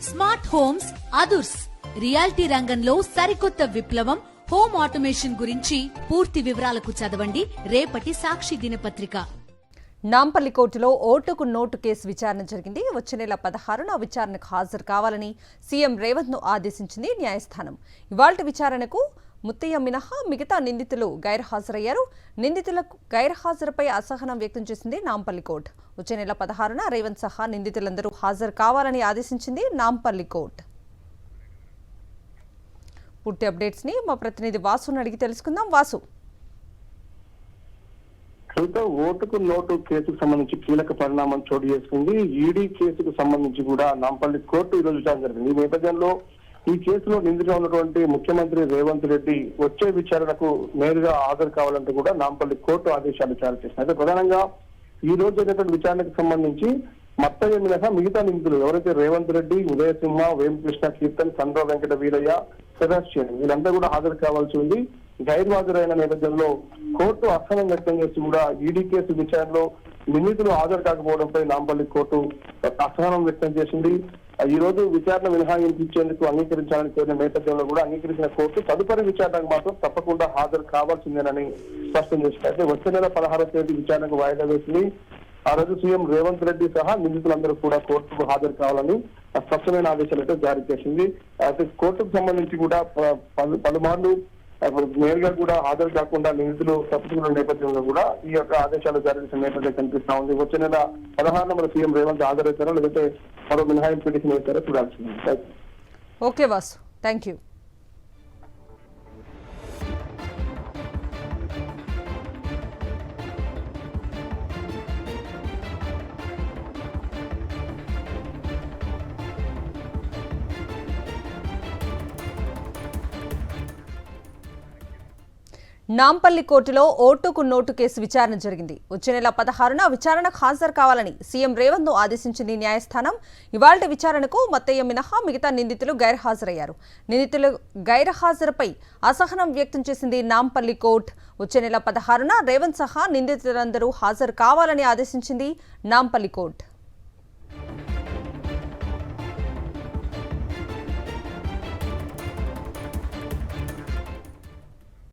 Smart homes అదుర్స్ reality రంగంలో సరికొత్త విప్లవం హోమ్ ఆటోమేషన్ గురించి పూర్తి వివరాలకు చదవండి రేపటి సాక్షి దినపత్రిక. నాంపల్లి కోర్టులో ఓటుకు నోటు కేసు విచారణ జరిగింది. వచ్చే నెల 16న విచారణకు హాజరు కావాలని సీఎం రేవంత్ ను ఆదేశించింది న్యాయస్థానం. ఇవాల్టి విచారణకు ముత్తయ్య మినహా మిగతా నిందితులు గైర్హాజరయ్యారు. నిందితులకు గైర్హాజరుపై అసహనం వ్యక్తం చేసింది నాంపల్లి కోర్టు. వచ్చే నెల 16న రేవంత్ సహా నిందితులందరూ హాజరు కావాలని ఆదేశించింది నాంపల్లి కోర్టు. పూర్తి అప్డేట్స్ ని మా ప్రతినిధి వాసును అడిగి తెలుసుకుందాం. వాసు, ఓటుకు నోటు కేసుకు సంబంధించి కీలక పరిణామం చోటు చేసుకుంది. ఈడీ కేసుకు సంబంధించి కూడా నాంపల్లి కోర్టు ఈరోజు విచారణ జరిగింది. ఈ నేపథ్యంలో ఈ కేసులో నిందితుగా ఉన్నటువంటి ముఖ్యమంత్రి రేవంత్ రెడ్డి వచ్చే విచారణకు నేరుగా హాజరు కావాలంటూ కూడా నాంపల్లి కోర్టు ఆదేశాలు జారీ చేసింది. అయితే ప్రధానంగా ఈ రోజు జరిగినటువంటి విచారణకు సంబంధించి మత్తయ్య మినహా మిగతా నిందితులు ఎవరైతే రేవంత్ రెడ్డి, ఉదయసింహ, వేమకృష్ణ కీర్తన్, చంద్ర వెంకట వీరయ్య, సెబాస్టియన్ వీళ్ళంతా కూడా హాజరు కావాల్సి ఉంది. గైర్హాజరైన నేపథ్యంలో కోర్టు అసహనం వ్యక్తం చేసి కూడా ఈడీ కేసు విచారణలో నిందితులు హాజరు కాకపోవడంపై నాంపల్లి కోర్టు అసహనం వ్యక్తం చేసింది. ఈ రోజు విచారణ మినహాయించేందుకు అంగీకరించాలని కోరిన నేపథ్యంలో కూడా అంగీకరించిన కోర్టు తదుపరి విచారణకు మాత్రం తప్పకుండా హాజరు కావాల్సిందేనని స్పష్టం చేసింది. అయితే వచ్చే నెల 16వ తేదీ విచారణకు వాయిదా వేసింది. ఆ రోజు సీఎం రేవంత్ రెడ్డి సహా నిందితులందరూ కూడా కోర్టుకు హాజరు కావాలని స్పష్టమైన ఆదేశాలు అయితే జారీ చేసింది. అయితే కోర్టుకు సంబంధించి కూడా పలుమార్లు నేరుగా కూడా హాజరు కాకుండా నిందితులు తప్పుతున్న నేపథ్యంలో కూడా ఈ యొక్క ఆదేశాలు జారీ చేసిన నేపథ్యం కనిపిస్తా ఉంది. వచ్చే నెల 16న మన సీఎం రేవంత్ హాజరవుతారో లేకపోతే మరో మినహాయింపు పిటిషన్ వేస్తారో చూడాల్సింది. Okay Vasu, thank you. Nampally కోర్టులో ఓటుకు నోటు కేసు విచారణ జరిగింది. వచ్చే నెల 16న విచారణకు హాజరు కావాలని సీఎం రేవంత్ ను ఆదేశించింది న్యాయస్థానం. ఇవాల్టి విచారణకు మత్తయ్య మినహా మిగతా నిందితులు గైర్హాజరయ్యారు. నిందితులు గైర్హాజరుపై అసహనం వ్యక్తం చేసింది నాంపల్లి కోర్టు. వచ్చే నెల 16న రేవంత్ సహా నిందితులందరూ హాజరు కావాలని ఆదేశించింది నాంపల్లి కోర్టు.